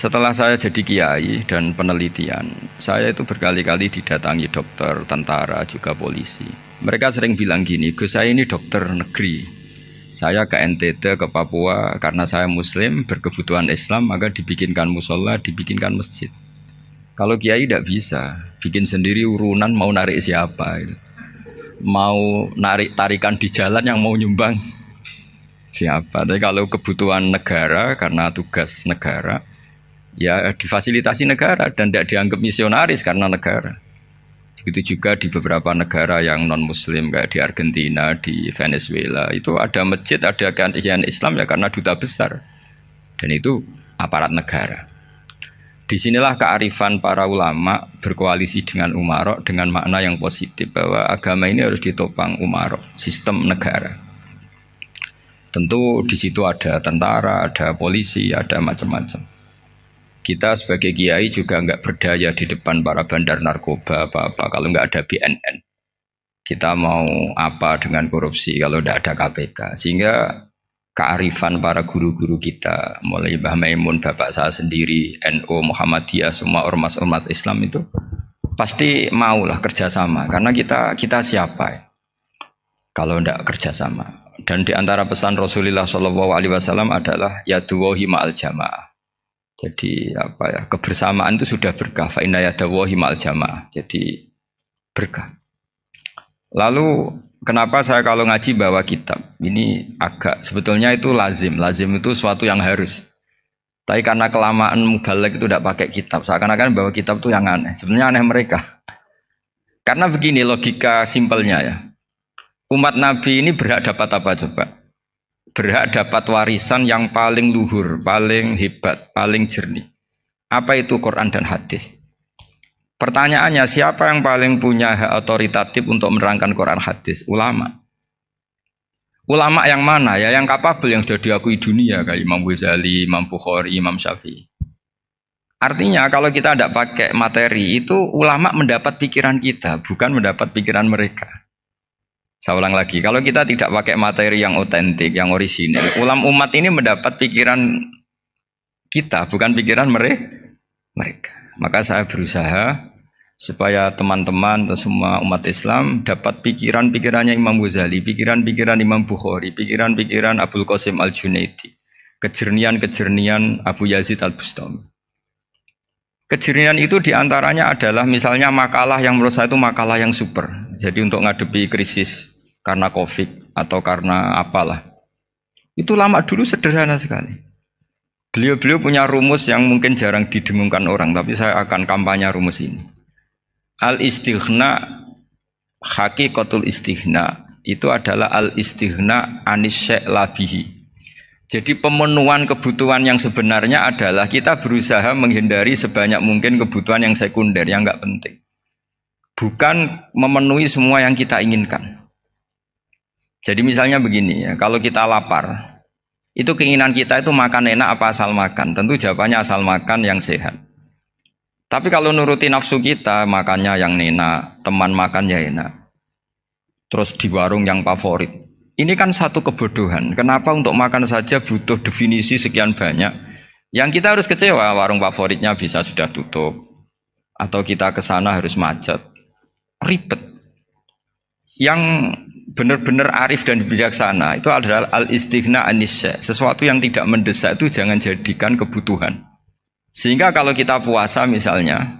Setelah saya jadi kiai dan penelitian, saya itu berkali-kali didatangi dokter, tentara, juga polisi. Mereka sering bilang gini, Gus saya ini dokter negeri. Saya ke NTT, ke Papua, karena saya muslim, berkebutuhan Islam, maka dibikinkan musola, dibikinkan masjid. Kalau kiai tidak bisa, bikin sendiri urunan mau narik siapa. Mau narik tarikan di jalan yang mau nyumbang siapa. Tapi kalau kebutuhan negara, karena tugas negara, ya difasilitasi negara dan tidak dianggap misionaris karena negara. Begitu juga di beberapa negara yang non muslim kayak di Argentina, di Venezuela itu ada masjid, ada kajian Islam ya karena duta besar dan itu aparat negara. Disinilah kearifan para ulama berkoalisi dengan umarok dengan makna yang positif bahwa agama ini harus ditopang umarok, sistem negara. Tentu di situ ada tentara, ada polisi, ada macam-macam. Kita sebagai kiai juga nggak berdaya di depan para bandar narkoba apa-apa kalau nggak ada BNN. Kita mau apa dengan korupsi kalau tidak ada KPK. Sehingga kearifan para guru-guru kita, mulai Mbah Maimun, bapak saya sendiri, NU, Muhammadiyah, semua ormas-ormas Islam itu pasti maulah kerjasama. Karena kita siapa ya? Kalau tidak kerjasama. Dan di antara pesan Rasulullah SAW adalah yaduwahi ma'al jamaah. Jadi apa ya, kebersamaan itu sudah berkah. Fa inna yadawahi ma'al jamaah. Jadi berkah. Lalu kenapa saya kalau ngaji bawa kitab? Ini agak sebetulnya itu lazim. Lazim itu suatu yang harus. Tapi karena kelamaan mubaligh itu tidak pakai kitab. Seakan-akan bawa kitab itu yang aneh. Sebenarnya aneh mereka. Karena begini logika simpelnya ya. Umat Nabi ini berhak dapat apa coba? Berhak dapat warisan yang paling luhur, paling hebat, paling jernih. Apa itu Quran dan hadis? Pertanyaannya, siapa yang paling punya hak otoritatif untuk menerangkan Quran hadis? Ulama. Ulama yang mana ya? Yang kapabel, yang sudah diakui dunia kayak Imam Ghazali, Imam Bukhari, Imam Syafi'i. Artinya kalau kita tidak pakai materi itu ulama mendapat pikiran kita, bukan mendapat pikiran mereka. Saya ulang lagi, kalau kita tidak pakai materi yang otentik, yang orisinil, umat ini mendapat pikiran kita, bukan pikiran mereka. Maka saya berusaha supaya teman-teman atau semua umat Islam dapat pikiran-pikirannya Imam Ghazali, pikiran-pikiran Imam Bukhari, pikiran-pikiran Abul Qasim Al-Junaidi, kejernian-kejernian Abu Yazid Al-Bustami. Kejernian itu diantaranya adalah misalnya makalah yang menurut saya itu makalah yang super. Jadi untuk ngadepi krisis karena COVID atau karena apalah. Itu lama dulu sederhana sekali. Beliau-beliau punya rumus yang mungkin jarang didengungkan orang, tapi saya akan kampanye rumus ini. Al-istighna, hakikatul istighna, itu adalah al-istighna anis syai' labihi. Jadi pemenuhan kebutuhan yang sebenarnya adalah kita berusaha menghindari sebanyak mungkin kebutuhan yang sekunder, yang enggak penting. Bukan memenuhi semua yang kita inginkan. Jadi misalnya begini ya, kalau kita lapar, itu keinginan kita itu makan enak apa asal makan? Tentu jawabannya asal makan yang sehat. Tapi kalau nuruti nafsu kita, makannya yang enak, teman makan ya enak. Terus di warung yang favorit. Ini kan satu kebodohan. Kenapa untuk makan saja butuh definisi sekian banyak? Yang kita harus kecewa, warung favoritnya bisa sudah tutup. Atau kita ke sana harus macet. Ribet. Yang benar-benar arif dan bijaksana itu adalah al-istighna anisya. Sesuatu yang tidak mendesak itu jangan jadikan kebutuhan. Sehingga kalau kita puasa misalnya,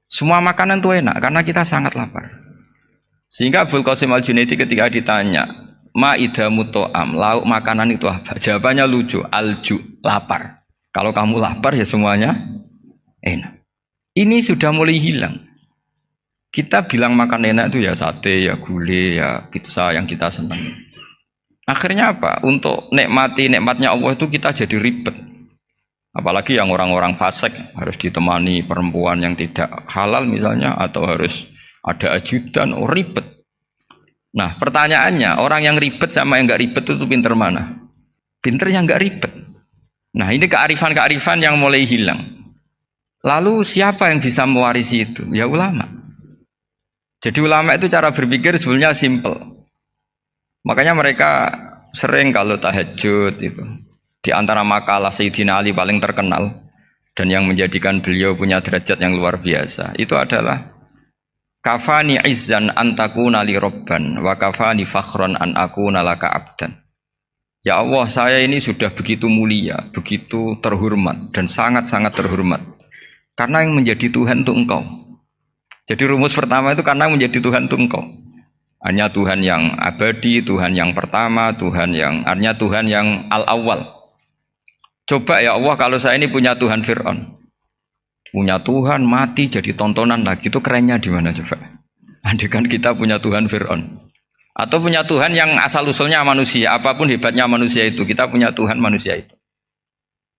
semua makanan itu enak karena kita sangat lapar. Sehingga Abul Qasim Al-Junaidi ketika ditanya, ma'idamu to'am, lauk makanan itu apa? Jawabannya lucu, alju, lapar. Kalau kamu lapar ya semuanya enak. Ini sudah mulai hilang. Kita bilang makan enak itu ya sate, ya gulai, ya pizza yang kita senang. Akhirnya apa? Untuk nikmati nikmatnya Allah itu kita jadi ribet. Apalagi yang orang-orang fasik harus ditemani perempuan yang tidak halal misalnya, atau harus ada ajudan, ribet. Nah pertanyaannya, orang yang ribet sama yang nggak ribet itu pinter mana? Pinter yang nggak ribet. Nah ini kearifan-kearifan yang mulai hilang. Lalu siapa yang bisa mewarisi itu? Ya ulama. Jadi ulama itu cara berpikir sebenarnya simple. Makanya mereka sering kalau tahajud itu. Di antara makalah Sayyidina Ali paling terkenal. dan yang menjadikan beliau punya derajat yang luar biasa itu adalah kafani izzan antakuna li robban wa kafani fakhron an akuna laka abdan. Ya Allah, saya ini sudah begitu mulia, begitu terhormat dan sangat-sangat terhormat karena yang menjadi Tuhan itu Engkau. Jadi rumus pertama itu karena menjadi Tuhan itu Engkau. Hanya Tuhan yang abadi, Tuhan yang pertama, hanya Tuhan yang al-awwal. Coba ya Allah, kalau saya ini punya Tuhan Fir'aun, punya Tuhan mati jadi tontonan lagi, itu kerennya di mana coba? Andai kan kita punya Tuhan Fir'aun, atau punya Tuhan yang asal usulnya manusia, apapun hebatnya manusia itu, kita punya Tuhan manusia itu.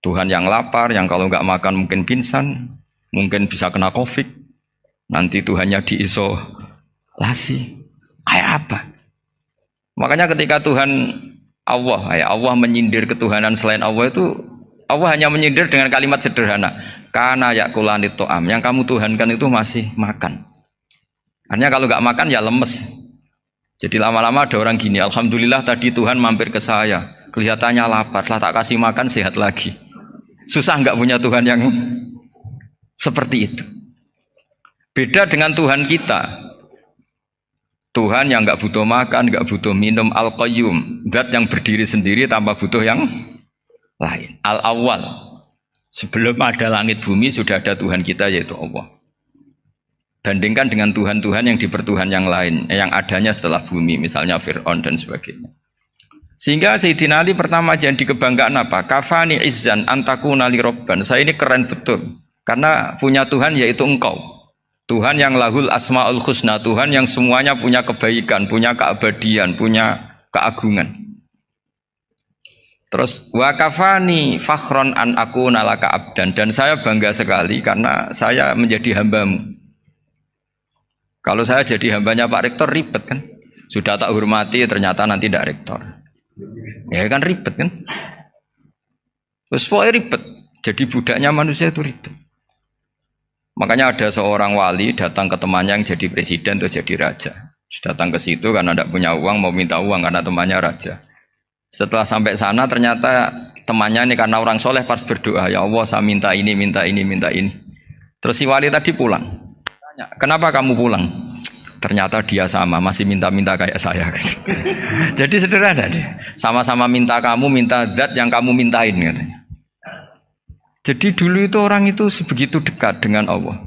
Tuhan yang lapar, yang kalau nggak makan mungkin pingsan, mungkin bisa kena COVID, nanti Tuhannya diisolasi. Kayak apa? Makanya ketika Tuhan Allah menyindir ketuhanan selain Allah itu, Allah hanya menyindir dengan kalimat sederhana, kana yakulanit to'am, yang kamu tuhankan itu masih makan. Artinya kalau nggak makan ya lemes. Jadi lama-lama ada orang gini, alhamdulillah tadi Tuhan mampir ke saya, kelihatannya lapar, setelah tak kasih makan sehat lagi. Susah nggak punya Tuhan yang seperti itu. Beda dengan Tuhan kita. Tuhan yang nggak butuh makan, nggak butuh minum, al-qayyum, zat yang berdiri sendiri tanpa butuh yang lain. Al-awwal, sebelum ada langit bumi sudah ada Tuhan kita yaitu Allah. Bandingkan dengan Tuhan-Tuhan yang dipertuhan yang lain, yang adanya setelah bumi, misalnya Fir'aun dan sebagainya. Sehingga Sayyidina Ali pertama jadi kebanggaan apa? Kafani izzan antakuna li robban. Saya ini keren betul, karena punya Tuhan yaitu Engkau. Tuhan yang lahul asma'ul husna, Tuhan yang semuanya punya kebaikan, punya keabadian, punya keagungan. Terus wa kafani fakhron an akuna laka abdan, dan saya bangga sekali karena saya menjadi hambamu. Kalau saya jadi hambanya Pak Rektor ribet kan, sudah tak hormati ternyata nanti tidak rektor, ya kan ribet kan. Terus pokoknya ribet, jadi budaknya manusia itu ribet. Makanya ada seorang wali datang ke temannya yang jadi presiden atau jadi raja. Datang ke situ karena tidak punya uang, mau minta uang karena temannya raja. Setelah sampai sana ternyata temannya ini karena orang soleh pas berdoa, ya Allah saya minta ini, minta ini, minta ini. Terus si wali tadi pulang. Tanya, kenapa kamu pulang? Ternyata dia sama, masih minta-minta kayak saya. Jadi sederhana dia. Sama-sama minta kamu, minta zat yang kamu mintain katanya. Jadi dulu itu orang itu sebegitu dekat dengan Allah.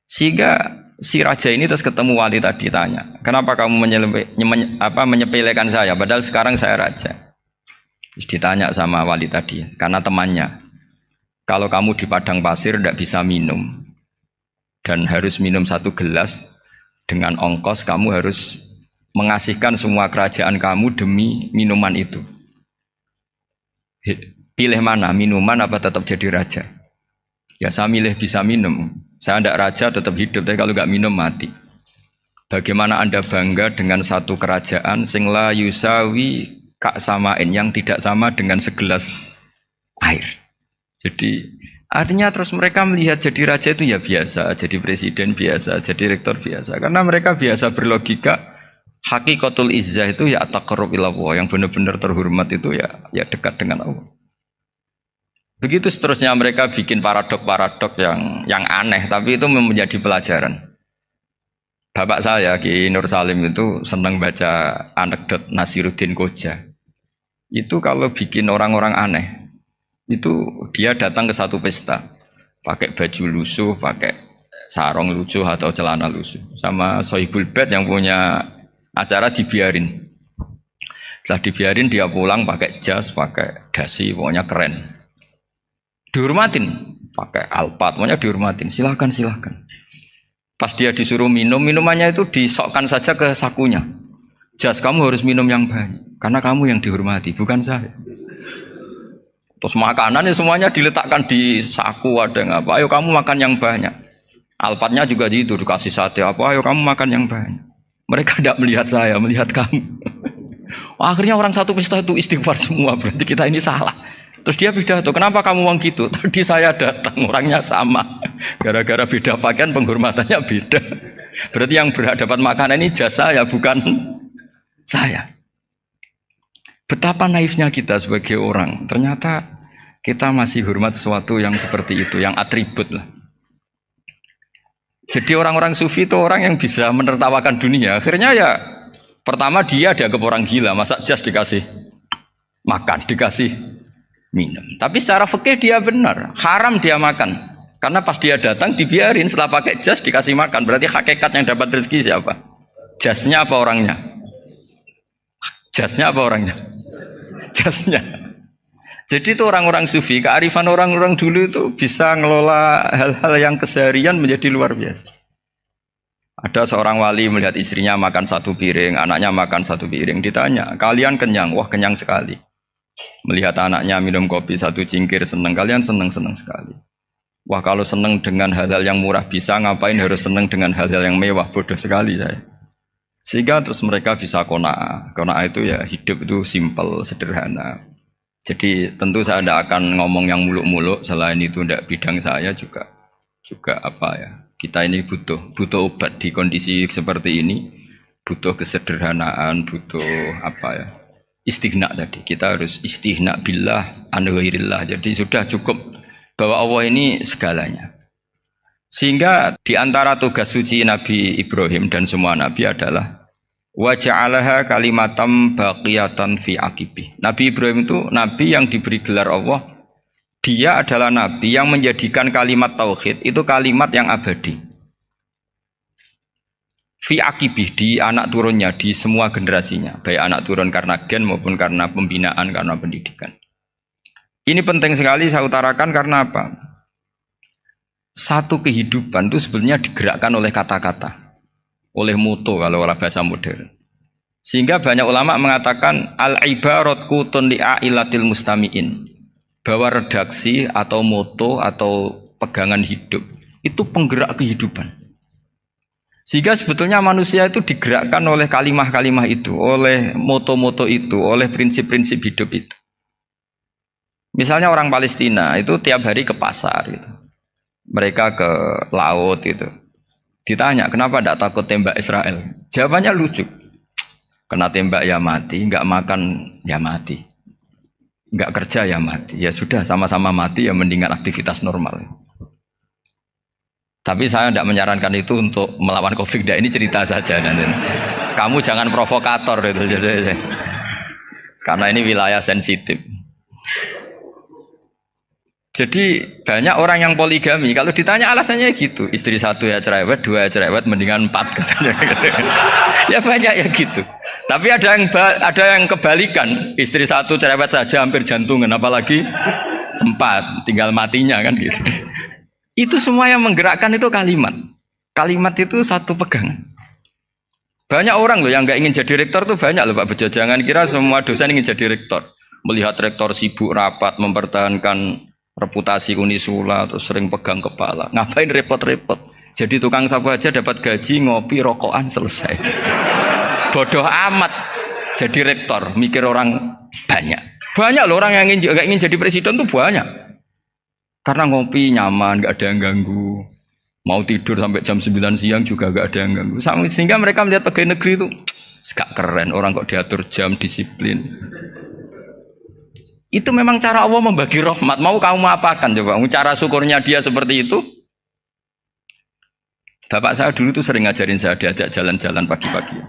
Sehingga si raja ini terus ketemu wali tadi tanya, kenapa kamu menyepelekan saya padahal sekarang saya raja? Terus ditanya sama wali tadi, karena temannya, kalau kamu di padang pasir tidak bisa minum dan harus minum 1 gelas, dengan ongkos kamu harus mengasihkan semua kerajaan kamu demi minuman itu. Pilih mana, minuman apa tetap jadi raja? Ya saya milih bisa minum. Saya tidak raja tetap hidup, tapi kalau nggak minum mati. Bagaimana Anda bangga dengan satu kerajaan sing la yusawi kak samain, yang tidak sama dengan segelas air. Jadi artinya terus mereka melihat jadi raja itu ya biasa, jadi presiden biasa, jadi rektor biasa. Karena mereka biasa berlogika, hakikatul izzah itu ya taqarrub ila Allah, yang benar-benar terhormat itu ya dekat dengan Allah. Begitu seterusnya mereka bikin paradok-paradok yang aneh, tapi itu menjadi pelajaran. Bapak saya Ki Nur Salim itu senang baca anekdot Nasiruddin Koja. Itu kalau bikin orang-orang aneh, itu dia datang ke satu pesta, pakai baju lusuh, pakai sarung lusuh atau celana lusuh, sama Sohibul Bait yang punya acara dibiarin. Setelah dibiarin dia pulang pakai jas, pakai dasi, pokoknya keren. Dihormatin, pakai alpat, pokoknya dihormatin, silahkan. Pas dia disuruh minum, minumannya itu disokkan saja ke sakunya. Jas, kamu harus minum yang banyak, karena kamu yang dihormati, bukan saya. Terus makanannya semuanya diletakkan di saku, ada yang apa, ayo kamu makan yang banyak. Alpatnya juga gitu, dikasih sate, apa, ayo kamu makan yang banyak. Mereka tidak melihat saya, melihat kamu. Akhirnya orang satu pesta itu istighfar semua, berarti kita ini salah. Terus dia pidato, kenapa kamu uang gitu? Tadi saya datang, orangnya sama. Gara-gara beda pakaian, penghormatannya beda. Berarti yang berhak dapat makanan ini jasa ya, bukan saya. Betapa naifnya kita sebagai orang. Ternyata Kita masih hormat sesuatu yang seperti itu, yang atribut lah. Jadi orang-orang sufi itu orang yang bisa menertawakan dunia. Akhirnya ya pertama dia dianggap orang gila, masa jas dikasih makan, dikasih minum. Tapi secara fikih dia benar, haram dia makan. Karena pas dia datang dibiarin, setelah pakai jas dikasih makan. Berarti hakikat yang dapat rezeki siapa? Jasnya apa orangnya? Jasnya apa orangnya? Jasnya. Jadi itu orang-orang sufi, kearifan orang-orang dulu itu bisa ngelola hal-hal yang keseharian menjadi luar biasa. Ada seorang wali melihat istrinya makan satu piring, anaknya makan satu piring. Ditanya, kalian kenyang? Wah, kenyang sekali. Melihat anaknya minum kopi satu cingkir, senang. Kalian senang-senang sekali. Wah, kalau senang dengan hal-hal yang murah bisa, ngapain harus senang dengan hal-hal yang mewah? Bodoh sekali saya. Sehingga terus mereka bisa qanaah. Qanaah itu ya hidup itu simpel, sederhana. Jadi tentu saya tidak akan ngomong yang muluk-muluk, selain itu tidak bidang saya juga apa ya. Kita ini butuh obat di kondisi seperti ini, butuh kesederhanaan, butuh apa ya, istighna tadi. Kita harus istighna billah an ghairillah. Jadi sudah cukup bahwa Allah ini segalanya. Sehingga di antara tugas suci Nabi Ibrahim dan semua nabi adalah wa ja'alaha kalimatam baqiyatan fi aqibih. Nabi Ibrahim itu nabi yang diberi gelar Allah. Dia adalah nabi yang menjadikan kalimat tauhid itu kalimat yang abadi. Fi aqibih, di anak turunnya, di semua generasinya, baik anak turun karena gen maupun karena pembinaan, karena pendidikan. Ini penting sekali saya utarakan karena apa? Satu kehidupan itu sebenarnya digerakkan oleh kata-kata. Oleh moto kalau oleh bahasa modern. Sehingga banyak ulama mengatakan al-ibarat kutun li'ailatil mustami'in, bahwa redaksi atau moto atau pegangan hidup itu penggerak kehidupan. Sehingga sebetulnya manusia itu digerakkan oleh kalimah-kalimah itu, oleh moto-moto itu, oleh prinsip-prinsip hidup itu. Misalnya orang Palestina itu tiap hari ke pasar gitu. Mereka ke laut itu. Ditanya, kenapa tidak takut tembak Israel? Jawabannya lucu. Kena tembak ya mati, nggak makan ya mati, nggak kerja ya mati. Ya sudah, sama-sama mati ya mendingan aktivitas normal. Tapi saya tidak menyarankan itu untuk melawan COVID. Ini cerita saja. Nanti. Kamu jangan provokator itu. Karena ini wilayah sensitif. Jadi banyak orang yang poligami, kalau ditanya alasannya gitu, istri satu ya cerewet, dua ya cerewet, mendingan 4 katanya. Ya banyak ya gitu. Tapi ada yang kebalikan, istri satu cerewet saja hampir jantungan, apalagi 4, tinggal matinya kan gitu. Itu semua yang menggerakkan itu kalimat. Kalimat itu satu pegangan. Banyak orang loh yang nggak ingin jadi rektor tuh banyak loh Pak Bejo. Jangan kira semua dosen ingin jadi rektor. Melihat rektor sibuk rapat mempertahankan reputasi Unisula, terus sering pegang kepala, ngapain repot-repot? Jadi tukang sapu aja dapat gaji, ngopi, rokokan, selesai. Bodoh amat jadi rektor, mikir orang banyak loh orang yang ingin jadi presiden tuh banyak, karena ngopi nyaman, gak ada yang ganggu, mau tidur sampai jam 9 siang juga gak ada yang ganggu. Sehingga mereka melihat pegawai negeri itu gak keren, orang kok diatur jam, disiplin. Itu memang cara Allah membagi rahmat. Mau kamu apakan coba? Cara syukurnya dia seperti itu. Bapak saya dulu tuh sering ngajarin saya, diajak jalan-jalan pagi-pagi.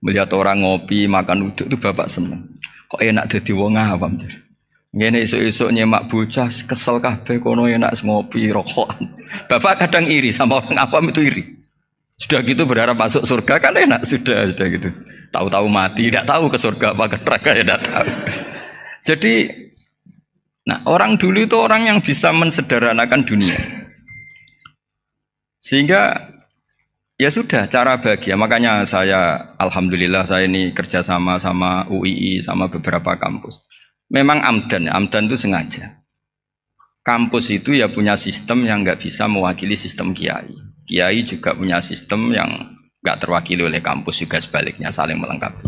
Melihat orang ngopi, makan uduk itu bapak seneng. Kok enak jadi wong awam. Ngene esuk-esuk nyemak bocah kesel kabeh kono enak ngopi rokokan. Bapak kadang iri sama orang awam itu iri. Sudah gitu berharap masuk surga kan enak sudah gitu. Tahu-tahu mati, tidak tahu ke surga apa ke neraka ya tidak tahu. Jadi nah, orang dulu itu orang yang bisa mensederhanakan dunia. Sehingga ya sudah cara bahagia. Makanya saya alhamdulillah saya ini kerjasama sama UII sama beberapa kampus. Memang amdan itu sengaja. Kampus itu ya punya sistem yang nggak bisa mewakili sistem kiai. Kiai juga punya sistem yang nggak terwakili oleh kampus, juga sebaliknya saling melengkapi.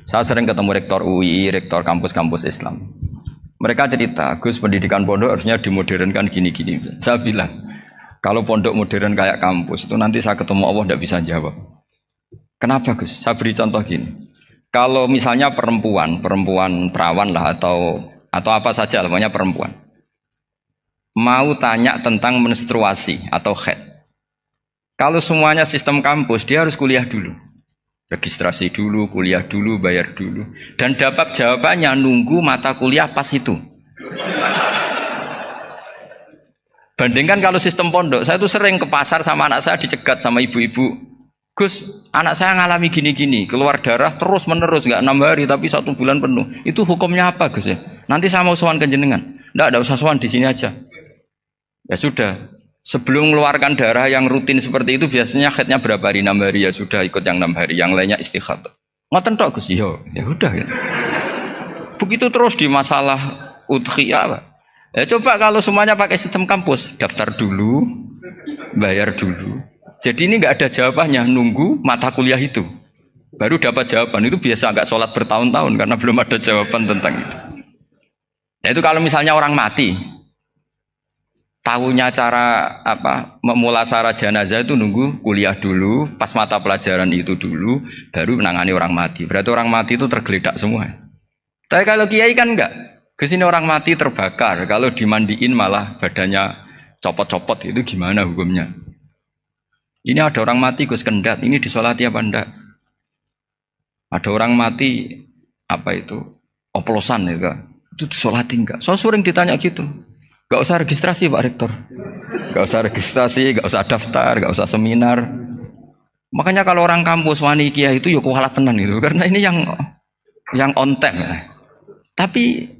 Saya sering ketemu rektor UII, rektor kampus-kampus Islam. Mereka cerita, Gus pendidikan pondok harusnya dimodernkan gini-gini. Saya bilang, kalau pondok modern kayak kampus itu nanti saya ketemu Allah tidak bisa jawab. Kenapa Gus? Saya beri contoh gini. Kalau misalnya perempuan perawan lah atau apa saja, namanya perempuan. mau tanya tentang menstruasi atau haid. Kalau semuanya sistem kampus, dia harus kuliah dulu. Registrasi dulu, kuliah dulu, bayar dulu. Dan dapat jawabannya nunggu mata kuliah pas itu. Bandingkan kalau sistem pondok, saya tuh sering ke pasar sama anak saya dicegat sama ibu-ibu. Gus, anak saya ngalami gini-gini, keluar darah terus menerus, nggak 6 hari tapi 1 bulan penuh. Itu hukumnya apa, Gus ya? Nanti saya mau sowan ke jenengan. Nggak usah sowan, di sini aja. Ya sudah. Sebelum mengeluarkan darah yang rutin seperti itu biasanya haidnya berapa hari? 6 hari, ya sudah ikut yang 6 hari, yang lainnya istighatsah. Ngoten tok Gus, ya udah ya. Begitu terus di masalah udhiyah. Ya coba kalau semuanya pakai sistem kampus, daftar dulu, bayar dulu. Jadi ini nggak ada jawabannya, nunggu mata kuliah itu. Baru dapat jawaban, itu biasa nggak sholat bertahun-tahun karena belum ada jawaban tentang itu. Nah itu kalau misalnya orang mati, tahunya cara memulasara jenazah itu nunggu kuliah dulu, pas mata pelajaran itu dulu, baru menangani orang mati. Berarti orang mati itu tergeledak semua. Tapi kalau kiai kan enggak. Kesini orang mati terbakar, kalau dimandiin malah badannya copot-copot, itu gimana hukumnya? Ini ada orang mati Gus Kendat, ini disolati apa enggak? Ada orang mati oplosan ya, itu disolati enggak? So sering ditanya gitu. Gak usah registrasi Pak Rektor, gak usah registrasi, gak usah daftar, gak usah seminar. Makanya kalau orang kampus wani kiai itu ya kualat tenan gitu, karena ini yang on time ya. Tapi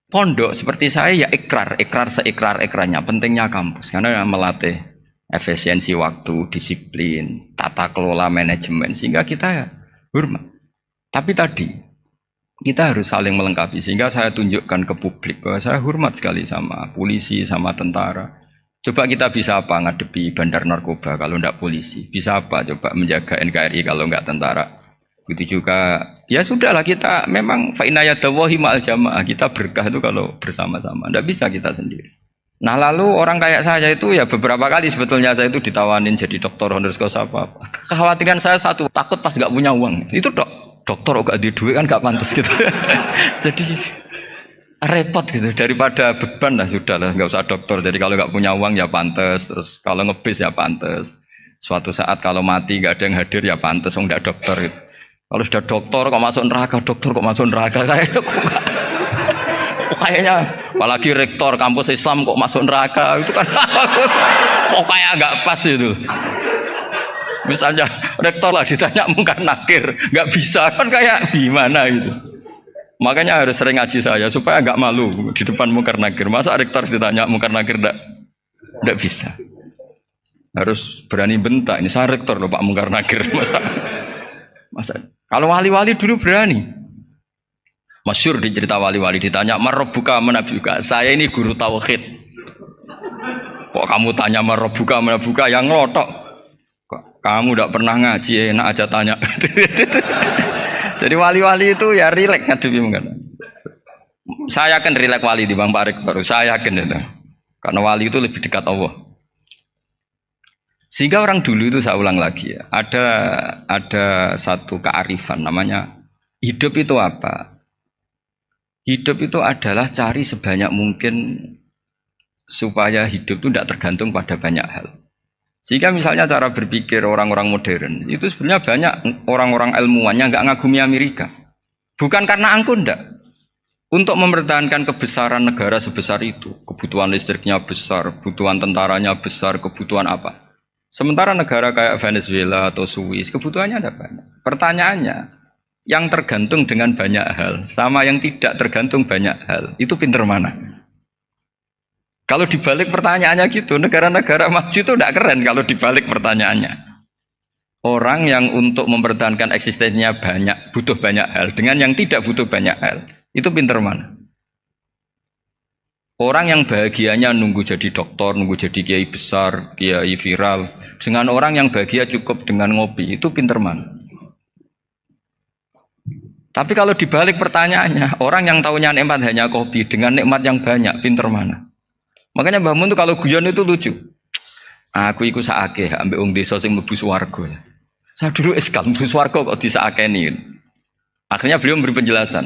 pondok seperti saya ya ikrar seikrar-ikrarnya pentingnya kampus karena melatih efisiensi waktu, disiplin, tata kelola manajemen sehingga kita ya hormat. Tapi tadi kita harus saling melengkapi sehingga saya tunjukkan ke publik bahwa saya hormat sekali sama polisi, sama tentara. Coba kita bisa apa ngadepi bandar narkoba kalau enggak polisi? Bisa apa coba menjaga NKRI kalau enggak tentara? Begitu juga ya sudahlah kita memang fa inna yadallahi ma'al jamaah, kita berkah itu kalau bersama-sama. Enggak bisa kita sendiri. Nah lalu orang kayak saya itu ya beberapa kali sebetulnya saya itu ditawanin jadi dokter honoris causa apa. Kekhawatiran saya satu, takut pas enggak punya uang. Itu dokter gak di duit kan gak pantas gitu. Jadi repot gitu, daripada beban lah sudah lah nggak usah dokter. Jadi kalau nggak punya uang ya pantas, terus kalau ngebis ya pantas, suatu saat kalau mati nggak ada yang hadir ya pantas, nggak dokter gitu. Kalau sudah dokter kok masuk neraka, dokter kok masuk neraka, kayaknya apalagi rektor kampus Islam kok masuk neraka itu kan kok kayak nggak pas itu. Misalnya rektor lah ditanya mungkar nakir, nggak bisa kan kayak gimana gitu. Makanya harus sering ngaji saya supaya nggak malu di depan mungkar nakir. Masa rektor ditanya mungkar nakir nggak bisa. Harus berani bentak. Ini saya rektor loh Pak mungkar nakir. Masa kalau wali-wali dulu berani. Masyhur di cerita wali-wali ditanya marabbuka manabuka. Saya ini guru tauhid. Kok kamu tanya marabbuka manabuka yang ngelotok? Kamu tidak pernah ngaji, enak aja tanya. Jadi wali-wali itu ya rileks ngadepi mungkin. Saya yakin rileks wali di Bang Pak Rektor. Saya yakin itu. Karena wali itu lebih dekat Allah. Sehingga orang dulu itu saya ulang lagi ya. Ada satu kearifan namanya hidup itu apa? Hidup itu adalah cari sebanyak mungkin supaya hidup itu tidak tergantung pada banyak hal. Sehingga misalnya cara berpikir orang-orang modern itu sebenarnya banyak orang-orang ilmuwan yang nggak ngagumi Amerika. Bukan karena angkuh ndak. Untuk mempertahankan kebesaran negara sebesar itu, kebutuhan listriknya besar, kebutuhan tentaranya besar, kebutuhan apa? Sementara negara kayak Venezuela atau Swiss kebutuhannya ada banyak. Pertanyaannya, yang tergantung dengan banyak hal sama yang tidak tergantung banyak hal, itu pinter mana? Kalau dibalik pertanyaannya gitu, negara-negara maju itu tidak keren kalau dibalik pertanyaannya. Orang yang untuk mempertahankan eksistensinya banyak, butuh banyak hal, dengan yang tidak butuh banyak hal, itu pinter mana? Orang yang bahagianya nunggu jadi dokter, nunggu jadi kiai besar, kiai viral, dengan orang yang bahagia cukup dengan ngopi, itu pinter mana? Tapi kalau dibalik pertanyaannya, orang yang tahunya nikmat hanya kopi, dengan nikmat yang banyak, pinter mana? Makanya Mbah Mun tuh kalau guyon itu lucu. Aku ikut saake ambek wong desa sing mlebu swarga. Saya dulu eskal mlebu swarga kok disakeni. Akhirnya beliau memberi penjelasan.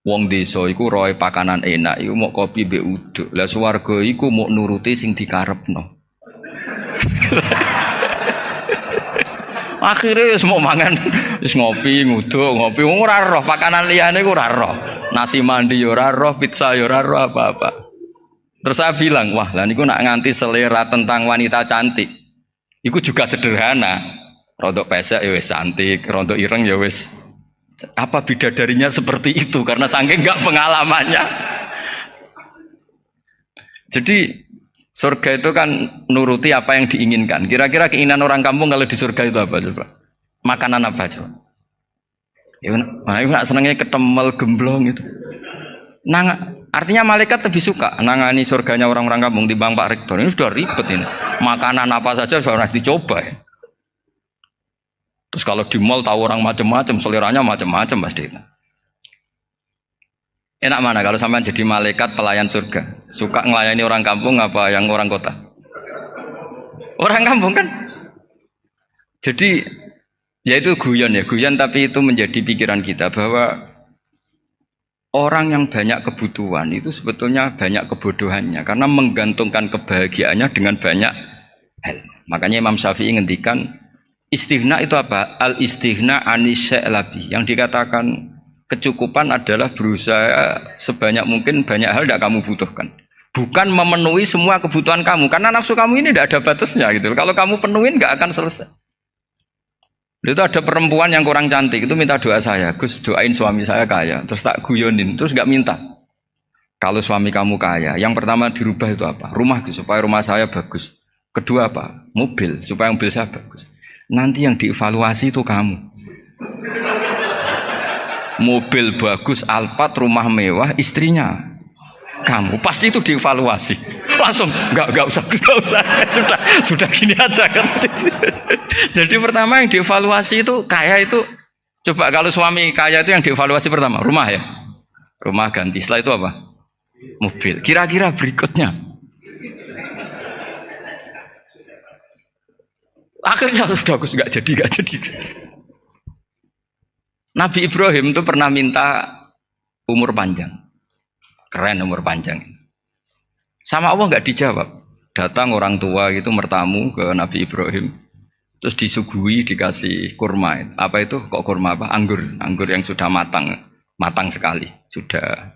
Wong desa iku roe pakanan enak iku mau kopi mbek uduk. Lah swarga iku mau nuruti sing dikarepno. Akhirnya wis mau mangan wis ngopi nguduk ngopi wong ora roh pakanan liyane iku ora roh. Nasi mandi ya ora roh, pizza ya ora roh apa-apa. Terus saya bilang, wah lah niku nak nganti selera tentang wanita cantik. Iku juga sederhana. Rontok pesek ya wis cantik, rontok ireng ya wis. Apa bidadarinya seperti itu karena saking enggak pengalamannya. Jadi surga itu kan nuruti apa yang diinginkan. Kira-kira keinginan orang kampung kalau di surga itu apa coba? Makanan apa coba? Ya mana senengnya ketemel gemblong itu. Artinya malaikat lebih suka nangani surganya orang-orang kampung timbang Pak Rektor. Ini sudah ribet ini. Makanan apa saja sudah harus dicoba ya. Terus kalau di mall tahu orang macam-macam, seleranya macam-macam pasti. Enak mana kalau sampai jadi malaikat pelayan surga? Suka ngelayani orang kampung apa yang orang kota? Orang kampung kan? Jadi ya itu guyon tapi itu menjadi pikiran kita bahwa orang yang banyak kebutuhan itu sebetulnya banyak kebodohannya karena menggantungkan kebahagiaannya dengan banyak hal. Makanya Imam Syafi'i ngendikan istighna itu apa? Al istighna anisya'i. Yang dikatakan kecukupan adalah berusaha sebanyak mungkin banyak hal tidak kamu butuhkan. Bukan memenuhi semua kebutuhan kamu karena nafsu kamu ini tidak ada batasnya gitu. Kalau kamu penuhin nggak akan selesai. Itu ada perempuan yang kurang cantik itu minta doa saya, Gus doain suami saya kaya. Terus tak guyonin, terus nggak minta. Kalau suami kamu kaya, yang pertama dirubah itu apa? Rumah Gus, supaya rumah saya bagus. Kedua apa? Mobil, supaya mobil saya bagus. Nanti yang dievaluasi itu kamu. Mobil bagus, Alphard, rumah mewah, istrinya kamu. Pasti itu dievaluasi. Langsung enggak usah sudah gini aja kan. Jadi pertama yang dievaluasi itu kaya itu coba kalau suami kaya itu yang dievaluasi pertama rumah ya. Rumah ganti. Setelah itu apa? Mobil. Kira-kira berikutnya akhirnya sudah Gus nggak jadi. Nabi Ibrahim itu pernah minta umur panjang, keren umur panjang. Sama Allah nggak dijawab. Datang orang tua gitu mertamu ke Nabi Ibrahim, terus disuguhi dikasih kurma. Apa itu? Kok kurma apa? Anggur yang sudah matang sekali, sudah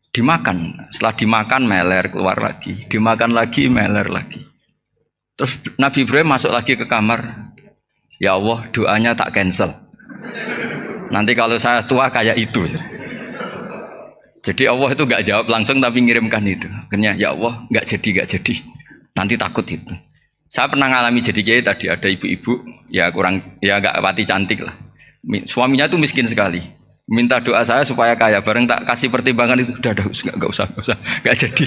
dimakan. Setelah dimakan meler keluar lagi, dimakan lagi meler lagi. Terus Nabi Ibrahim masuk lagi ke kamar. Ya Allah, doanya tak cancel. Nanti kalau saya tua kayak itu. Jadi Allah itu nggak jawab langsung tapi ngirimkan itu. Akhirnya ya Allah nggak jadi. Nanti takut itu. Saya pernah ngalami jadi kiai tadi ada ibu-ibu ya nggak pati cantik lah. Suaminya tuh miskin sekali. Minta doa saya supaya kaya. Bareng tak kasih pertimbangan itu udah nggak usah nggak jadi.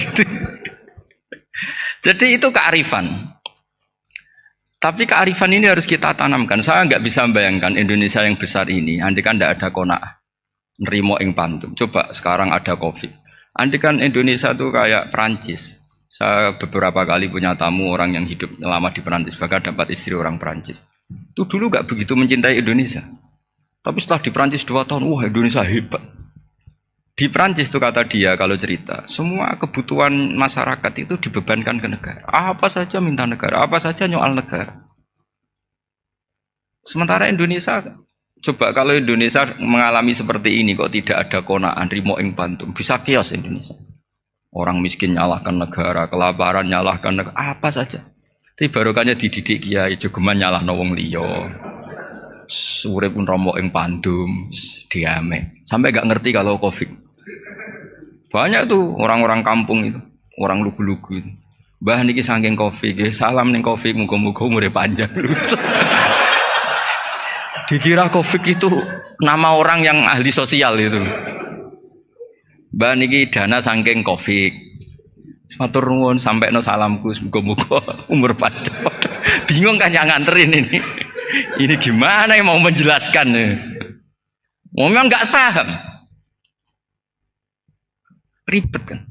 Jadi itu kearifan. Tapi kearifan ini harus kita tanamkan. Saya nggak bisa membayangkan Indonesia yang besar ini. Andai kan tidak ada qanaah, nerimo ing pantum. Coba sekarang ada COVID. Andai kan Indonesia tuh kayak Perancis. Saya beberapa kali punya tamu orang yang hidup lama di Perancis, bahkan dapat istri orang Perancis. Itu dulu nggak begitu mencintai Indonesia. Tapi setelah di Perancis 2 tahun, wah Indonesia hebat. Di Perancis itu kata dia kalau cerita, semua kebutuhan masyarakat itu dibebankan ke negara. Apa saja minta negara, apa saja nyoal negara. Sementara Indonesia, coba kalau Indonesia mengalami seperti ini kok tidak ada qanaah rimo ing pantum, bisa kios Indonesia. Orang miskin nyalahkan negara, kelaparan nyalahkan negara, apa saja. Tapi barokahnya dididik kiai, jogeman nyalahno wong liya. Urip pun romo ing pandum, diame. Sampai gak ngerti kalau Covid. Banyak tuh orang-orang kampung itu, orang lugu-lugu itu. Mbah niki saking Covid, salam ning Covid, muga-muga umure panjang. Dikira Covid itu nama orang yang ahli sosial itu. Mbah niki dana saking Covid. Matur nuwun sampekno salamku, muga-muga umur panjang. Bingung kan yang nganterin ini. Ini gimana yang mau menjelaskan? Memang nggak paham. Ribet kan.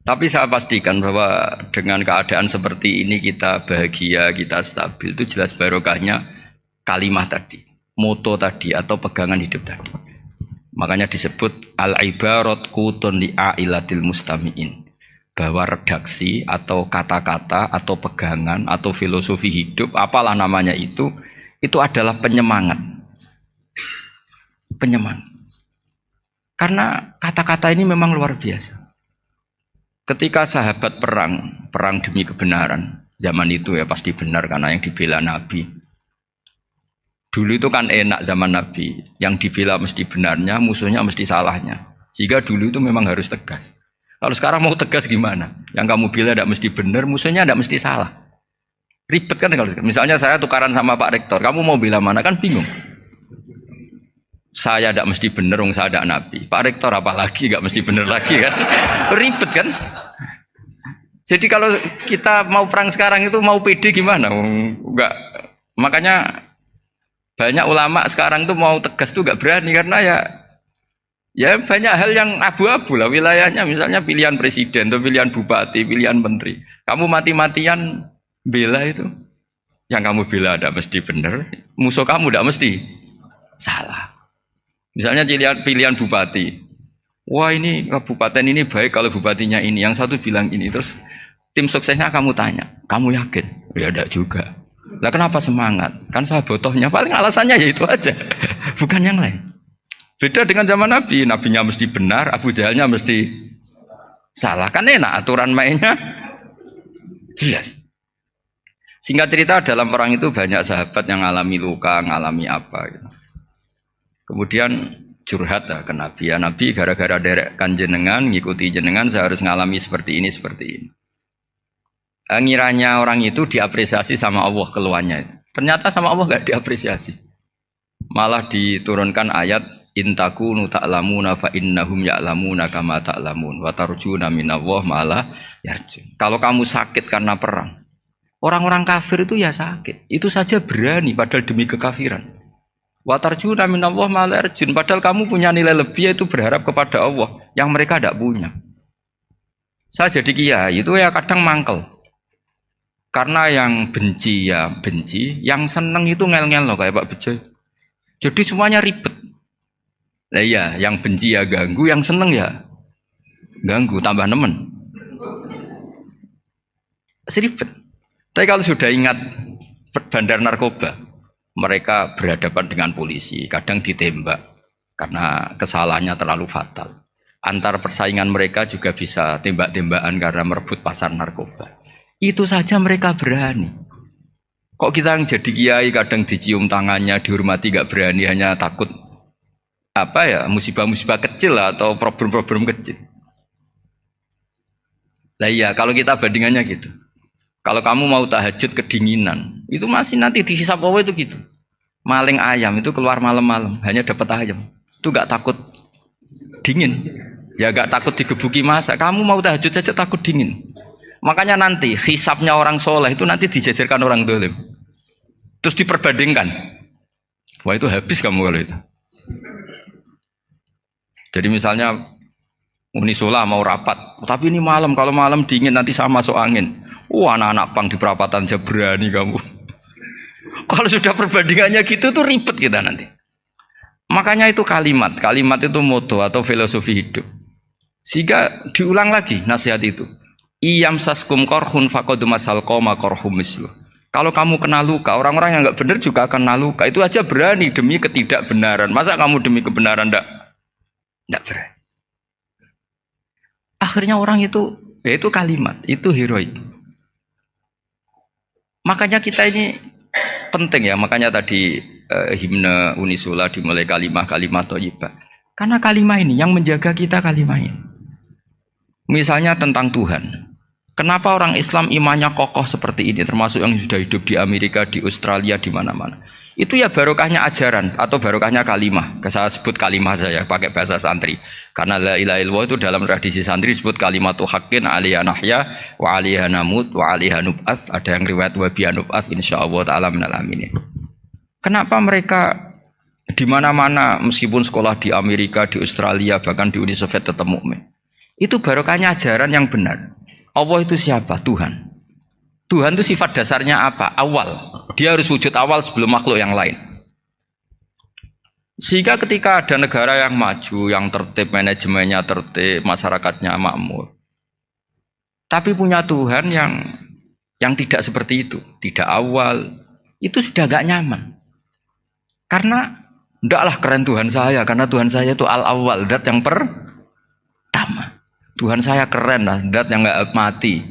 Tapi saya pastikan bahwa dengan keadaan seperti ini kita bahagia, kita stabil, itu jelas barokahnya kalimat tadi, moto tadi atau pegangan hidup tadi. Makanya disebut al-ibarat kutun li'ailatil mustami'in. Bahwa redaksi atau kata-kata atau pegangan atau filosofi hidup, apalah namanya itu adalah penyemangat. Penyemangat. Karena kata-kata ini memang luar biasa. Ketika sahabat perang demi kebenaran, zaman itu ya pasti benar karena yang dibela Nabi. Dulu itu kan enak zaman Nabi, yang dibela mesti benarnya, musuhnya mesti salahnya. Sehingga dulu itu memang harus tegas. Kalau sekarang mau tegas gimana? Yang kamu bela tidak mesti benar, musuhnya tidak mesti salah. Ribet kan kalau misalnya saya tukaran sama Pak Rektor, kamu mau bela mana kan bingung. Saya tidak mesti benar, saya tidak Nabi. Pak Rektor apalagi nggak mesti benar lagi kan? Ribet kan? Jadi kalau kita mau perang sekarang itu mau pede gimana? Enggak. Makanya banyak ulama sekarang tuh mau tegas tuh nggak berani karena ya banyak hal yang abu-abu lah wilayahnya, misalnya pilihan presiden atau pilihan bupati, pilihan menteri. Kamu mati-matian bela itu, yang kamu bela tidak mesti benar, musuh kamu tidak mesti salah. Misalnya pilihan bupati, wah ini kabupaten ini baik kalau bupatinya ini, yang satu bilang ini, terus tim suksesnya kamu tanya, kamu yakin? Ya tidak juga. Lah kenapa semangat? Kan sahabotohnya paling alasannya ya itu aja, bukan yang lain. Beda dengan zaman Nabi, Nabinya mesti benar, Abu Jahalnya mesti salah. Kan enak aturan mainnya jelas. Singkat cerita dalam perang itu banyak sahabat yang ngalami luka, ngalami apa gitu. Kemudian curhat ke Nabi, ya Nabi gara-gara derekkan jenengan, ngikuti jenengan saya harus ngalami seperti ini, seperti ini. Ngiranya orang itu diapresiasi sama Allah keluarnya. Ternyata sama Allah gak diapresiasi. Malah diturunkan ayat intakunu ta'lamuna fa innahum ya'lamuna kama ta'lamun wa tarjuna minallah malah yarjun. Kalau kamu sakit karena perang, orang-orang kafir itu ya sakit. Itu saja berani padahal demi kekafiran. Wa tarjuna minallah malah yarjun. Padahal kamu punya nilai lebih yaitu berharap kepada Allah yang mereka tidak punya. Saya jadi kiai itu ya kadang mangkel. Karena yang benci ya benci, yang seneng itu ngel-ngel loh kayak Pak Bejo. Jadi semuanya ribet. Nah iya, yang benci ya ganggu, yang seneng ya ganggu, tambah nemen. Seribet. Tapi kalau sudah ingat bandar narkoba, mereka berhadapan dengan polisi, kadang ditembak karena kesalahannya terlalu fatal. Antar persaingan mereka juga bisa tembak-tembakan karena merebut pasar narkoba. Itu saja mereka berani. Kok kita yang jadi kiai kadang dicium tangannya, dihormati gak berani, hanya takut apa ya, musibah-musibah kecil lah, atau problem-problem kecil. Lah iya, kalau kita bandingannya gitu. Kalau kamu mau tahajud kedinginan, itu masih nanti dihisab Allah itu gitu. Maling ayam itu keluar malam-malam, hanya dapat ayam. Itu gak takut dingin. Ya gak takut digebuki masa. Kamu mau tahajud saja takut dingin. Makanya nanti hisabnya orang soleh itu nanti dijajarkan orang dolim. Terus diperbandingkan. Wah itu habis kamu kalau itu. Jadi misalnya Unisola mau rapat, tapi ini malam, kalau malam dingin nanti sama masuk angin. Wah anak-anak pang di perapatan aja berani kamu. Kalau sudah perbandingannya gitu tuh ribet kita nanti. Makanya itu kalimat itu moto atau filosofi hidup. Sehingga diulang lagi nasihat itu. Iyam saskum korhun fakodu masal koma korhum mislu. Kalau kamu kena luka, orang-orang yang nggak benar juga akan kena luka. Itu aja berani demi ketidakbenaran. Masa kamu demi kebenaran nggak berani? Akhirnya orang itu, ya itu kalimat, itu heroik. Makanya kita ini penting ya. Makanya tadi himne Unisula dimulai kalimat thayyibah. Karena kalimat ini yang menjaga kita kalimat ini. Misalnya tentang Tuhan. Kenapa orang Islam imannya kokoh seperti ini, termasuk yang sudah hidup di Amerika, di Australia, di mana-mana. Itu ya barokahnya ajaran atau barokahnya kalimah. Saya sebut kalimah saya pakai bahasa santri. Karena la ilaha illallah itu dalam tradisi santri disebut kalimatu haqqin alaiha nahya wa alaiha namut wa alaiha nub'ats. Ada yang riwayat wa biha nub'ats insyaallah taala minal aminin. Kenapa mereka di mana-mana meskipun sekolah di Amerika, di Australia, bahkan di Uni Soviet tetap mukmin? Itu barokahnya ajaran yang benar. Allah itu siapa? Tuhan. Tuhan itu sifat dasarnya apa? Awal. Dia harus wujud awal sebelum makhluk yang lain. Sehingga ketika ada negara yang maju, yang tertib, manajemennya tertib, masyarakatnya makmur, tapi punya Tuhan yang tidak seperti itu, tidak awal, itu sudah gak nyaman. Karena ndaklah keren Tuhan saya, karena Tuhan saya itu al-awwal, zat yang pertama. Tuhan saya keren lah, zat yang gak mati.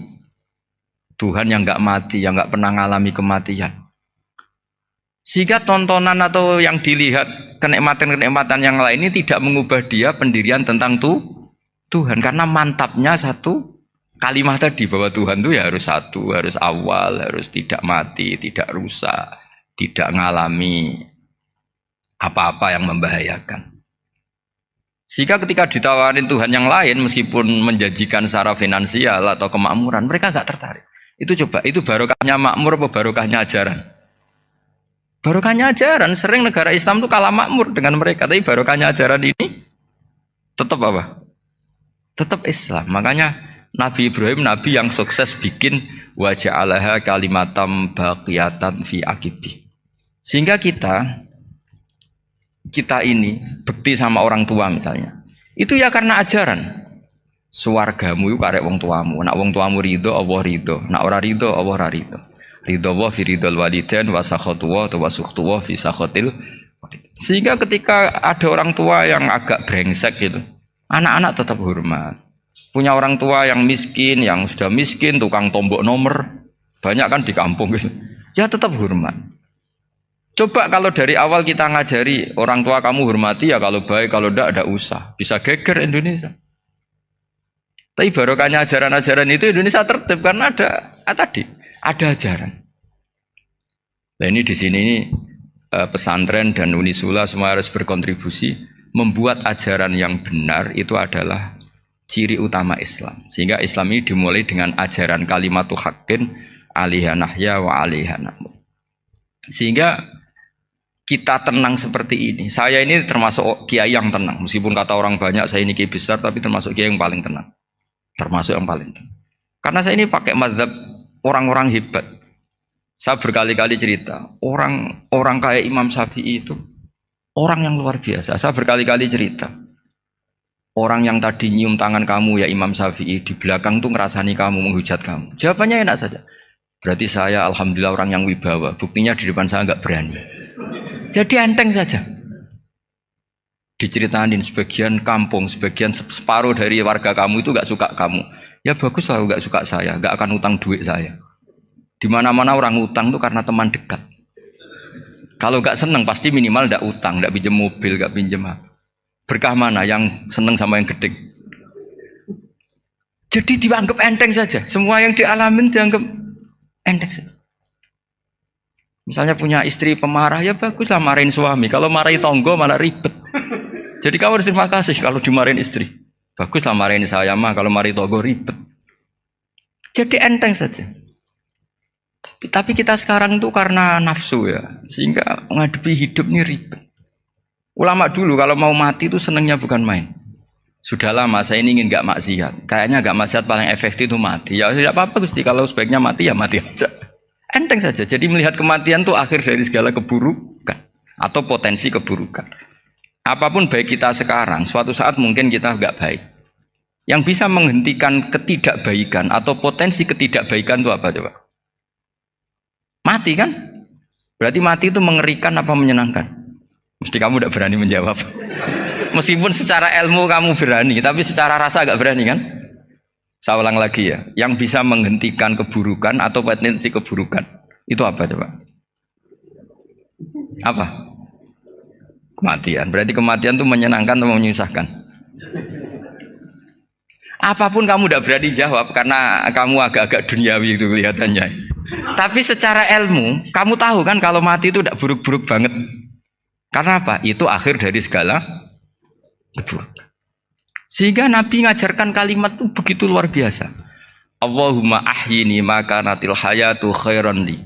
Tuhan yang gak mati, yang gak pernah mengalami kematian. Sehingga tontonan atau yang dilihat kenikmatan-kenikmatan yang lain ini tidak mengubah dia pendirian tentang Tuhan. Karena mantapnya satu kalimat tadi bahwa Tuhan itu ya harus satu, harus awal, harus tidak mati, tidak rusak, tidak mengalami apa-apa yang membahayakan. Sehingga ketika ditawarin Tuhan yang lain meskipun menjanjikan secara finansial atau kemakmuran, mereka gak tertarik. Itu coba, itu barokahnya makmur apa barokahnya ajaran? Barokahnya ajaran. Sering negara Islam itu kalah makmur dengan mereka, tapi barokahnya ajaran ini tetap apa? Tetap Islam. Makanya Nabi Ibrahim, Nabi yang sukses bikin waja'alaha kalimatam baqiyatan fi aqibi. Sehingga kita ini bekti sama orang tua misalnya, itu ya karena ajaran. Suwargamu itu karek wong tuamu. Nak wong tuamu ridho, Allah ridho. Nak ora ridho, Allah ora ridho. Ridho wa fi ridhol walidain wa sakhatu wa sukhtu wa fi sakhatil. Sehingga ketika ada orang tua yang agak brengsek gitu, anak-anak tetap hormat. Punya orang tua yang miskin, yang sudah miskin, tukang tombok nomor, banyak kan di kampung gitu. Ya tetap hormat. Coba kalau dari awal kita ngajari orang tua kamu hormati ya kalau baik, kalau tidak usah. Bisa geger Indonesia. Tapi barokahnya ajaran-ajaran itu Indonesia tertib karena ada ajaran. Nah ini di sini pesantren dan Unisula semua harus berkontribusi membuat ajaran yang benar itu adalah ciri utama Islam. Sehingga Islam ini dimulai dengan ajaran kalimatu haqqin alaiha nahya wa alaiha namut. Sehingga kita tenang seperti ini. Saya ini termasuk kiai yang tenang. Meskipun kata orang banyak saya ini kiai besar, tapi termasuk kiai yang paling tenang. Termasuk yang paling tenang. Karena saya ini pakai mazhab orang-orang hebat. Saya berkali-kali cerita, orang kayak Imam Syafi'i itu orang yang luar biasa. Saya berkali-kali cerita, orang yang tadi nyium tangan kamu ya Imam Syafi'i, di belakang tuh ngerasani kamu, menghujat kamu. Jawabannya enak saja. Berarti saya alhamdulillah orang yang wibawa. Buktinya di depan saya nggak berani. Jadi enteng saja. Diceritain sebagian kampung, sebagian separuh dari warga kamu itu nggak suka kamu. Ya bagus lah nggak suka saya, nggak akan utang duit saya. Di mana-mana orang utang tuh karena teman dekat. Kalau nggak seneng pasti minimal nggak utang, nggak pinjam mobil, nggak pinjam apa. Berkah mana yang seneng sama yang gede? Jadi dianggap enteng saja. Semua yang dialamin dianggap enteng saja. Misalnya punya istri pemarah, ya baguslah marahin suami. Kalau marahin tonggo malah ribet. Jadi kamu harus terima kasih kalau dimarahin istri. Baguslah marahin saya mah, kalau marahin tonggo ribet. Jadi enteng saja. Tapi kita sekarang tuh karena nafsu ya, sehingga menghadapi hidup ini ribet. Ulama dulu kalau mau mati itu senengnya bukan main. Sudah lama saya ini ingin gak maksiat. Kayaknya gak maksiat paling efektif itu mati. Ya tidak apa-apa Gusti, kalau sebaiknya mati ya mati aja. Enteng saja. Jadi melihat kematian itu akhir dari segala keburukan atau potensi keburukan. Apapun baik kita sekarang, suatu saat mungkin kita gak baik. Yang bisa menghentikan ketidakbaikan atau potensi ketidakbaikan itu apa coba? Mati kan? Berarti mati itu mengerikan apa menyenangkan? Mesti kamu tidak berani menjawab. Meskipun secara ilmu kamu berani, tapi secara rasa agak berani kan? Saya ulang lagi ya, yang bisa menghentikan keburukan atau potensi keburukan itu apa coba? Apa? Kematian. Berarti kematian itu menyenangkan atau menyusahkan? Apapun kamu tidak berani jawab karena kamu agak-agak duniawi itu kelihatannya. Tapi secara ilmu, kamu tahu kan kalau mati itu tidak buruk-buruk banget. Karena apa? Itu akhir dari segala keburukan. Sehingga Nabi ngajarkan kalimat itu begitu luar biasa. Allahumma ahyini maka natil hayatu khairan li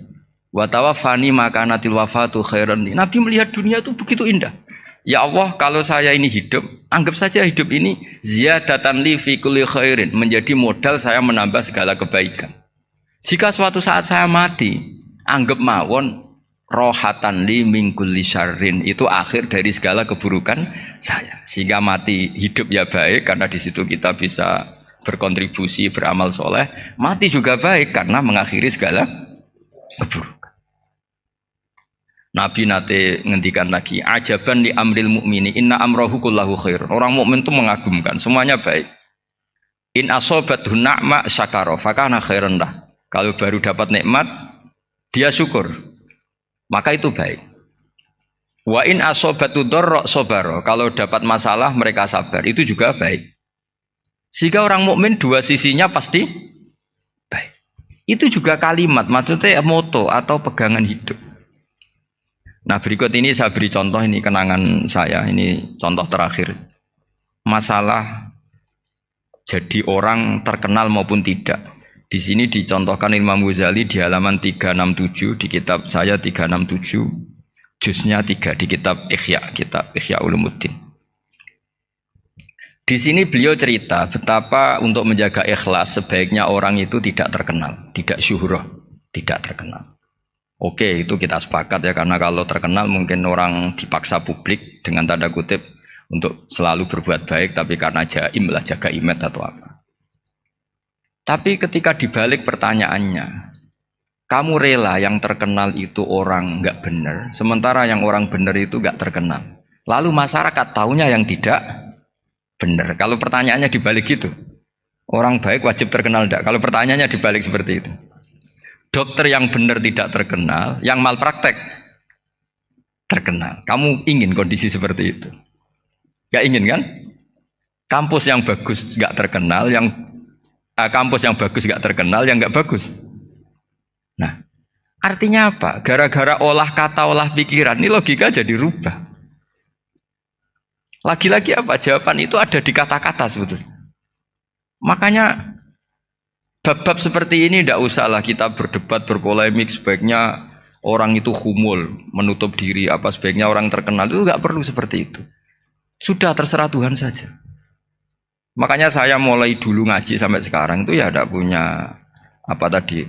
wa tawaffani maka natil wafatu khairan li. Nabi melihat dunia itu begitu indah. Ya Allah, kalau saya ini hidup, anggap saja hidup ini ziyadatan li fi kulli khairin, menjadi modal saya menambah segala kebaikan. Jika suatu saat saya mati, anggap mawon rohatan li min kulli syarrin, itu akhir dari segala keburukan saya. Sehingga mati hidup ya baik karena di situ kita bisa berkontribusi beramal soleh, mati juga baik karena mengakhiri segala keburukan. Nabi nate ngendikan lagi, ajaban li amril mukmini inna amrahu kullahu khair. Orang mukmin itu mengagumkan, semuanya baik. In asobathu na'ma syakara fakana khairan lah. Kalau baru dapat nikmat dia syukur, maka itu baik. Wa in asobatu dharra sabara. Kalau dapat masalah mereka sabar, itu juga baik. Sehingga orang mukmin dua sisinya pasti baik. Itu juga kalimat, maksudnya moto atau pegangan hidup. Nah berikut ini saya beri contoh, ini kenangan saya, ini contoh terakhir. Masalah jadi orang terkenal maupun tidak. Di sini dicontohkan Imam Ghazali di halaman 367 di kitab saya 367, juznya 3 di kitab Ihya Ulumuddin. Di sini beliau cerita betapa untuk menjaga ikhlas sebaiknya orang itu tidak terkenal, tidak syuhrah, tidak terkenal. Oke, itu kita sepakat ya, karena kalau terkenal mungkin orang dipaksa publik dengan tanda kutip untuk selalu berbuat baik, tapi karena jaim lah, jaga image atau apa. Tapi ketika dibalik pertanyaannya, kamu rela yang terkenal itu orang nggak benar, sementara yang orang benar itu nggak terkenal. Lalu masyarakat taunya yang tidak benar. Kalau pertanyaannya dibalik gitu, orang baik wajib terkenal enggak? Kalau pertanyaannya dibalik seperti itu. Dokter yang benar tidak terkenal, yang malpraktek terkenal. Kamu ingin kondisi seperti itu? Gak ingin kan? Kampus yang bagus gak terkenal, kampus yang bagus gak terkenal, yang gak bagus. Nah, artinya apa? Gara-gara olah kata, olah pikiran, ini logika jadi rubah. Lagi-lagi apa? Jawaban itu ada di kata-kata sebetulnya. Makanya bab-bab seperti ini tidak usahlah kita berdebat, berpolemik. Sebaiknya orang itu humul, menutup diri, apa sebaiknya orang terkenal, itu nggak perlu seperti itu. Sudah terserah Tuhan saja. Makanya saya mulai dulu ngaji sampai sekarang itu ya tidak punya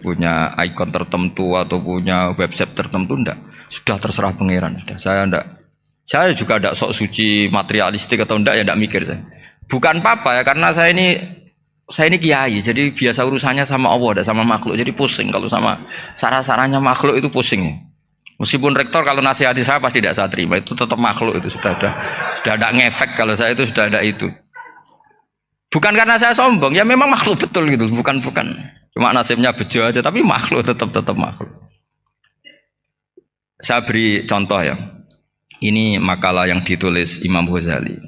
punya ikon tertentu atau punya website tertentu, enggak. Sudah terserah pangeran. Sudah saya juga tidak sok suci materialistik atau enggak, ya tidak mikir saya. Bukan apa-apa ya, karena saya ini kiai, jadi biasa urusannya sama Allah, sama makhluk, jadi pusing kalau sama sarah-sarahnya makhluk itu pusing. Meskipun rektor kalau nasihati saya pasti tidak saya terima, itu tetap makhluk, itu sudah ada ngefek kalau saya itu sudah ada itu. Bukan karena saya sombong, ya memang makhluk betul gitu, bukan cuma nasibnya bejo aja, tapi makhluk tetap makhluk. Saya beri contoh ya, ini makalah yang ditulis Imam Ghazali.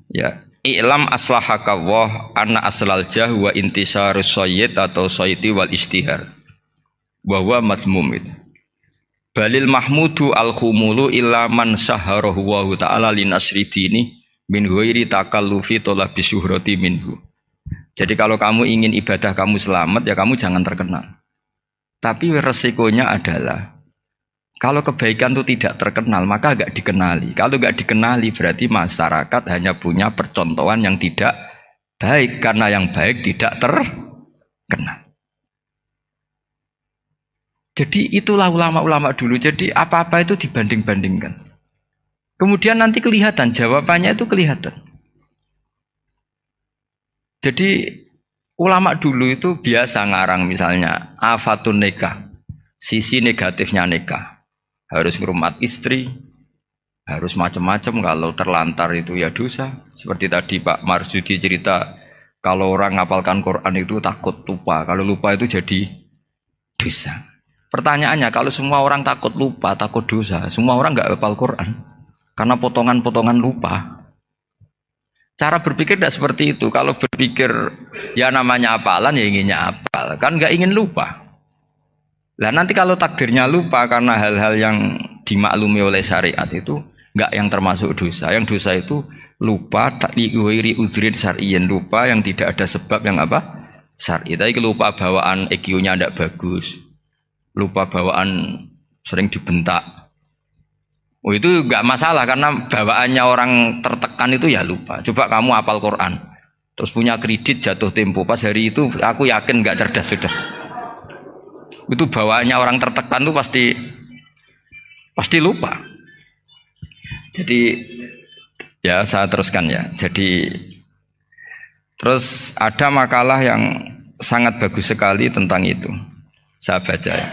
Ya. I'lam aslahaka Allah anna aslal jah wa intisarus sayyid atau sayyidi wal istihar bahwa mazmum itu. Balil mahmudu al-khumulu illa man syaharahu wa ta'ala linasri dini min ghairi takallufi talabi syuhrati minhu. Jadi kalau kamu ingin ibadah kamu selamat, ya kamu jangan terkenal. Tapi resikonya adalah kalau kebaikan itu tidak terkenal, maka enggak dikenali. Kalau enggak dikenali berarti masyarakat hanya punya percontohan yang tidak baik, karena yang baik tidak terkenal. Jadi itulah ulama-ulama dulu. Jadi apa-apa itu dibanding-bandingkan. Kemudian nanti kelihatan, jawabannya itu kelihatan. Jadi ulama dulu itu biasa ngarang misalnya afatun nikah, sisi negatifnya nikah. Harus ngurmat istri, harus macam-macam, kalau terlantar itu ya dosa. Seperti tadi Pak Marsudi cerita, kalau orang ngapalkan Quran itu takut lupa, kalau lupa itu jadi dosa. Pertanyaannya, kalau semua orang takut lupa, takut dosa, semua orang nggak hafal Quran karena potongan-potongan lupa. Cara berpikir tidak seperti itu. Kalau berpikir ya namanya hafalan, ya inginnya hafal, kan nggak ingin lupa. Lah nanti kalau takdirnya lupa karena hal-hal yang dimaklumi oleh syariat itu enggak yang termasuk dosa. Yang dosa itu lupa takliwiri udhrin syar'iyyin, lupa yang tidak ada sebab yang apa? Syar'i. Tapi lupa bawaan EQ-nya tidak bagus. Lupa bawaan sering dibentak. Oh itu enggak masalah karena bawaannya orang tertekan itu ya lupa. Coba kamu hafal Quran, terus punya kredit jatuh tempo, pas hari itu aku yakin enggak cerdas sudah. Itu bawaannya orang tertekan tuh pasti Pasti lupa. Jadi ya saya teruskan ya. Jadi terus ada makalah yang sangat bagus sekali tentang itu. Saya baca ya.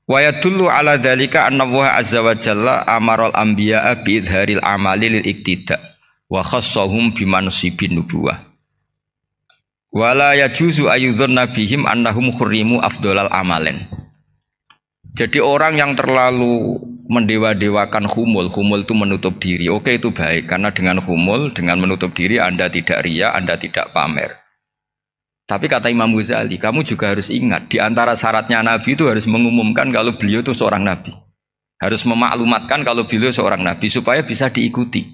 Wa yadullu ala dzalika anna Allah azza wa jalla amaral anbiya'a bi idharil amali lil iktida wa khassahum bi mansibin nubuwah. Wala yajuzu ayyudhanna bihim annahum khurrimu afdhalal amalen. Jadi orang yang terlalu mendewa-dewakan khumul itu menutup diri. Oke, itu baik karena dengan khumul, dengan menutup diri Anda tidak riya, Anda tidak pamer. Tapi kata Imam Ghazali, kamu juga harus ingat di antara syaratnya Nabi itu harus mengumumkan kalau beliau itu seorang Nabi. Harus memaklumatkan kalau beliau seorang Nabi supaya bisa diikuti.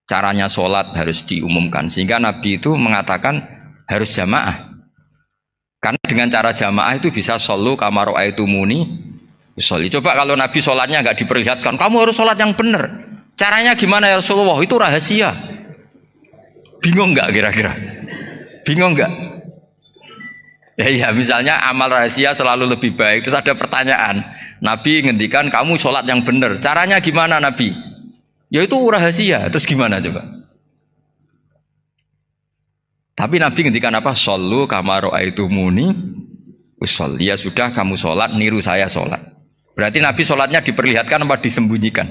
Caranya sholat harus diumumkan sehingga Nabi itu mengatakan harus jamaah. Karena dengan cara jamaah itu bisa shollu kama ra'aitumuni usolli. Coba kalau Nabi sholatnya nggak diperlihatkan, kamu harus sholat yang benar. Caranya gimana ya Rasulullah? Itu rahasia. Bingung nggak kira-kira? Bingung nggak? Ya misalnya amal rahasia selalu lebih baik. Terus ada pertanyaan, Nabi ngendikan kamu sholat yang benar. Caranya gimana Nabi? Ya itu rahasia. Terus gimana coba? Tapi Nabi ngendikan apa? Shollu kama ra'aitumuni usolli. Ya sudah kamu sholat, niru saya sholat. Berarti Nabi sholatnya diperlihatkan apa disembunyikan?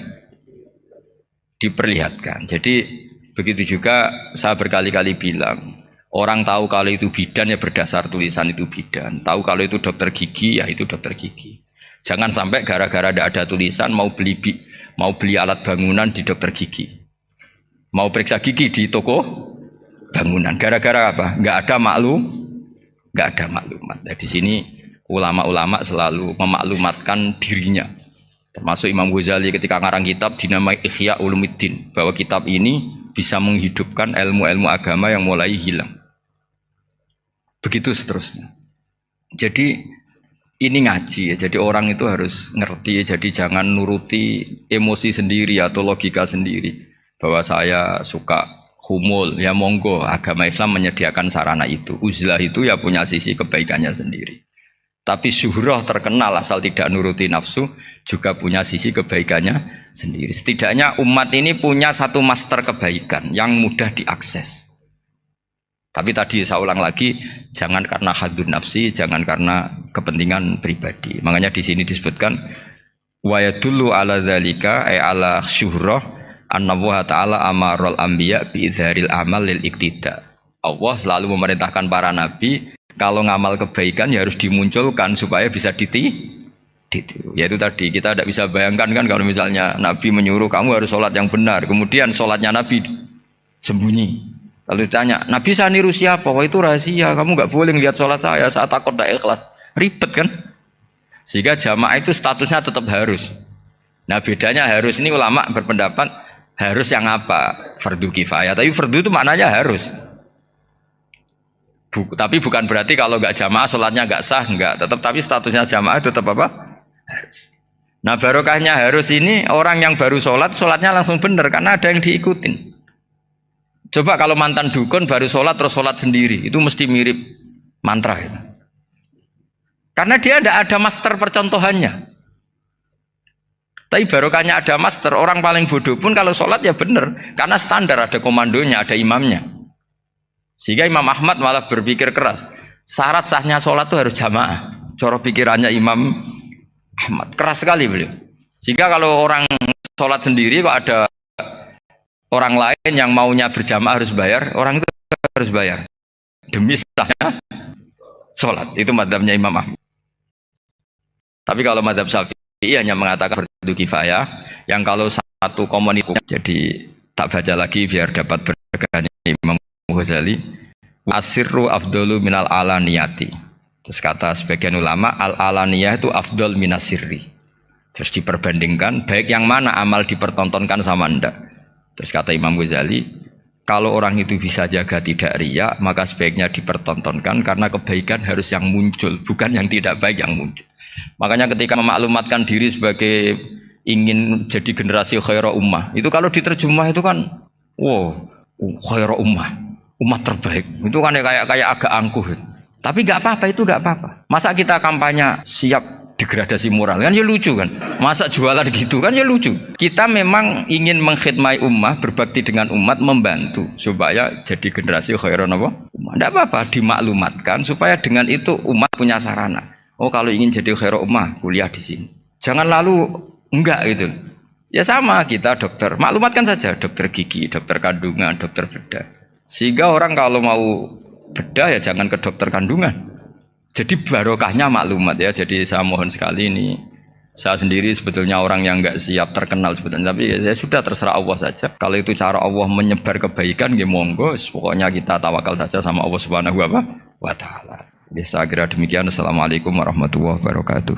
Diperlihatkan. Jadi begitu juga saya berkali-kali bilang, orang tahu kalau itu bidan ya berdasar tulisan itu bidan. Tahu kalau itu dokter gigi ya itu dokter gigi. Jangan sampai gara-gara tidak ada tulisan mau beli alat bangunan di dokter gigi, mau periksa gigi di toko bangunan. Gara-gara apa? Nggak ada maklumat. Nah, di sini ulama-ulama selalu memaklumatkan dirinya. Termasuk Imam Ghazali ketika ngarang kitab dinamai Ihya Ulumuddin, bahwa kitab ini bisa menghidupkan ilmu-ilmu agama yang mulai hilang. Begitu seterusnya. Jadi ini ngaji ya. Jadi orang itu harus ngerti. Jadi jangan nuruti emosi sendiri atau logika sendiri. Bahwa saya suka humul, ya monggo. Agama Islam menyediakan sarana itu. Uzlah itu ya punya sisi kebaikannya sendiri. Tapi syuhrah terkenal asal tidak nuruti nafsu juga punya sisi kebaikannya sendiri. Setidaknya umat ini punya satu master kebaikan yang mudah diakses. Tapi tadi saya ulang lagi, jangan karena hadun nafsi, jangan karena kepentingan pribadi. Makanya di sini disebutkan wa yadullu ala dzalika ay ala syuhrah anna Allah taala amaral anbiya bi idharil amal lil iktida. Allah selalu memerintahkan para nabi kalau ngamal kebaikan ya harus dimunculkan supaya bisa ditiru. Yaitu tadi kita tidak bisa bayangkan kan kalau misalnya Nabi menyuruh kamu harus sholat yang benar, kemudian sholatnya Nabi sembunyi. Kalau ditanya, Nabi saya niru siapa? Wah itu rahasia, kamu nggak boleh lihat sholat saya takut tidak ikhlas. Ribet kan? Sehingga jamaah itu statusnya tetap harus. Nah bedanya harus ini ulama berpendapat harus yang apa? Fardu kifayah. Tapi fardu itu maknanya harus. Tapi bukan berarti kalau nggak jamaah sholatnya nggak sah, nggak. Tetap tapi statusnya jamaah tetap apa? Harus. Nah barokahnya harus ini orang yang baru sholatnya langsung benar karena ada yang diikutin. Coba kalau mantan dukun baru sholat terus sholat sendiri, itu mesti mirip mantra itu. Karena dia tidak ada master percontohannya. Tapi barokahnya ada master, orang paling bodoh pun kalau sholat ya benar, karena standar ada komandonya, ada imamnya. Sehingga Imam Ahmad malah berpikir keras, syarat sahnya sholat itu harus jamaah. Cara pikirannya Imam Ahmad keras sekali beliau. Sehingga kalau orang sholat sendiri kok ada orang lain yang maunya berjamaah harus bayar, orang itu harus bayar demi sahnya sholat. Itu madzhabnya Imam Ahmad. Tapi kalau madzhab Syafi'i hanya mengatakan fardu kifayah, yang kalau satu komunitas. Jadi tak baca lagi biar dapat berkahnya Imam Ghazali. Asirru afdalu minal alaniyati. Terus kata sebagian ulama al alaniyah itu afdal minasirri. Terus diperbandingkan baik yang mana amal dipertontonkan sama ndak. Terus kata Imam Ghazali, kalau orang itu bisa jaga tidak riya, maka sebaiknya dipertontonkan karena kebaikan harus yang muncul, bukan yang tidak baik yang muncul. Makanya ketika memaklumatkan diri sebagai ingin jadi generasi khairah ummah, itu kalau diterjemah itu kan, wow, khairah ummah, umat terbaik. Itu kan kayak agak angkuh. Tapi nggak apa-apa, itu nggak apa-apa. Masa kita kampanye siap degradasi moral kan ya lucu kan, masa jualan gitu kan ya lucu. Kita memang ingin mengkhidmati ummah, berbakti dengan umat, membantu supaya jadi generasi khairun apa ummah. Tidak apa-apa dimaklumatkan supaya dengan itu umat punya sarana. Oh kalau ingin jadi khairun ummah kuliah di sini, jangan lalu enggak gitu. Ya sama kita dokter, maklumatkan saja dokter gigi, dokter kandungan, dokter bedah. Sehingga orang kalau mau bedah ya jangan ke dokter kandungan. Jadi barokahnya maklumat ya. Jadi saya mohon sekali ini, saya sendiri sebetulnya orang yang nggak siap terkenal sebetulnya, tapi ya sudah terserah Allah saja. Kalau itu cara Allah menyebar kebaikan, ya monggo. Pokoknya kita tawakal saja sama Allah Subhanahu wa Ta'ala. Ya, saya kira demikian. Assalamualaikum warahmatullahi wabarakatuh.